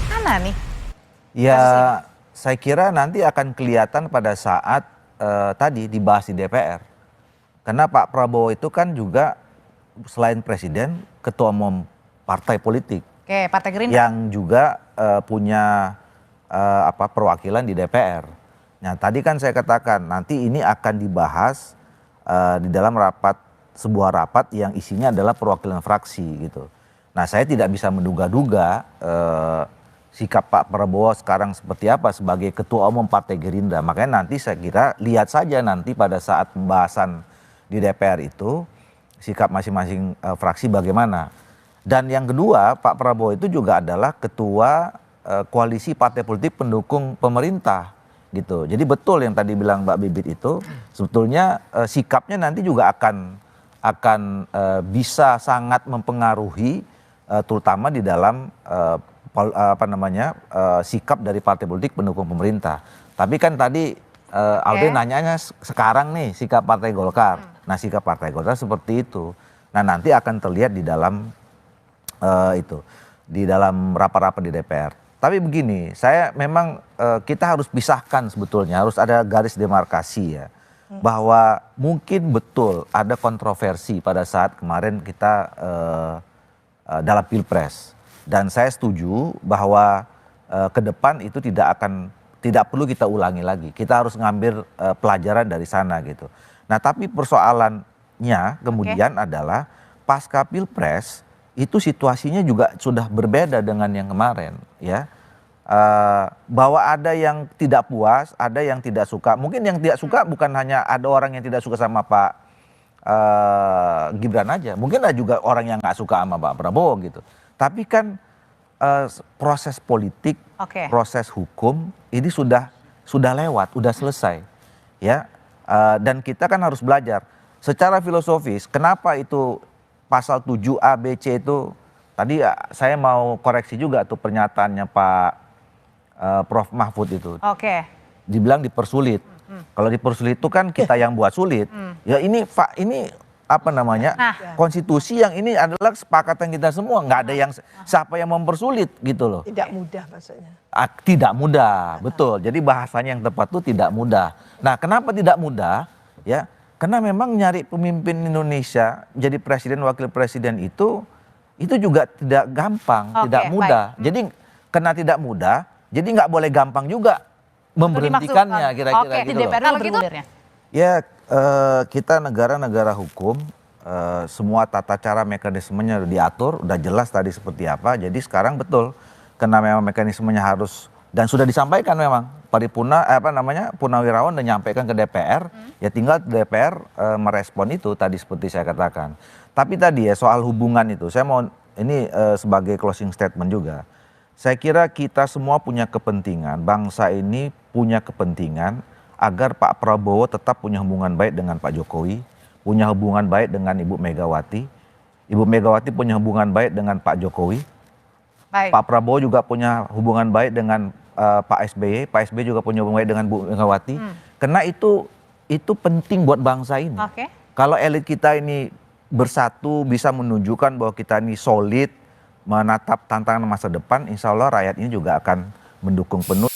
Mana nih? Ya, saya kira nanti akan kelihatan pada saat tadi dibahas di DPR. Karena Pak Prabowo itu kan juga selain presiden, ketua umum partai politik. Oke, Partai Gerindra. Yang juga punya perwakilan di DPR. Nah, tadi kan saya katakan nanti ini akan dibahas di dalam sebuah rapat yang isinya adalah perwakilan fraksi gitu. Nah, saya tidak bisa menduga-duga sikap Pak Prabowo sekarang seperti apa sebagai ketua umum Partai Gerindra. Makanya nanti saya kira lihat saja nanti pada saat pembahasan di DPR itu sikap masing-masing fraksi bagaimana. Dan yang kedua, Pak Prabowo itu juga adalah ketua koalisi partai politik pendukung pemerintah gitu. Jadi betul yang tadi bilang Mbak Bibit itu sebetulnya sikapnya nanti juga akan bisa sangat mempengaruhi terutama di dalam sikap dari partai politik pendukung pemerintah. Tapi kan tadi Alde nanyanya sekarang nih sikap Partai Golkar. Nah, sikap Partai Golkar seperti itu. Nah, nanti akan terlihat di dalam di dalam rapat-rapat di DPR. Tapi begini, saya memang kita harus pisahkan sebetulnya, harus ada garis demarkasi ya. Bahwa mungkin betul ada kontroversi pada saat kemarin kita dalam Pilpres. Dan saya setuju bahwa ke depan itu tidak perlu kita ulangi lagi. Kita harus ngambil pelajaran dari sana gitu. Nah, tapi persoalannya kemudian adalah pasca Pilpres itu situasinya juga sudah berbeda dengan yang kemarin ya. Bahwa ada yang tidak puas, ada yang tidak suka. Mungkin yang tidak suka bukan hanya ada orang yang tidak suka sama Pak Gibran aja. Mungkin ada juga orang yang nggak suka sama Pak Prabowo gitu. Tapi kan proses politik, proses hukum ini sudah lewat, sudah selesai ya. Dan kita kan harus belajar secara filosofis kenapa itu pasal 7A, B, C itu tadi saya mau koreksi juga tuh pernyataannya Pak Prof Mahfud itu. Dibilang dipersulit. Kalau dipersulit itu kan kita yang buat sulit. Ya ini konstitusi yang ini adalah kesepakatan kita semua. Nggak ada yang siapa yang mempersulit gitu loh. Tidak mudah maksudnya. Tidak mudah, betul. Jadi bahasanya yang tepat itu tidak mudah. Nah, kenapa tidak mudah? Ya, karena memang nyari pemimpin Indonesia jadi presiden wakil presiden itu juga tidak gampang, tidak mudah. Jadi karena tidak mudah, jadi nggak boleh gampang juga memberhentikannya kira-kira gitu loh. Kalau gitu, ya kita negara-negara hukum, semua tata cara mekanismenya udah diatur, udah jelas tadi seperti apa. Jadi sekarang betul, karena memang mekanismenya harus dan sudah disampaikan memang paripurna Purnawirawan dan nyampaikan ke DPR, ya tinggal DPR merespon itu tadi seperti saya katakan. Tapi tadi ya soal hubungan itu, saya mau ini sebagai closing statement juga. Saya kira kita semua punya kepentingan, bangsa ini punya kepentingan agar Pak Prabowo tetap punya hubungan baik dengan Pak Jokowi, punya hubungan baik dengan Ibu Megawati. Ibu Megawati punya hubungan baik dengan Pak Jokowi. Pak Prabowo juga punya hubungan baik dengan Pak SBY, Pak SBY juga punya hubungan baik dengan Bu Megawati. Karena itu penting buat bangsa ini. Kalau elit kita ini bersatu bisa menunjukkan bahwa kita ini solid, menatap tantangan masa depan, insya Allah rakyat ini juga akan mendukung penuh.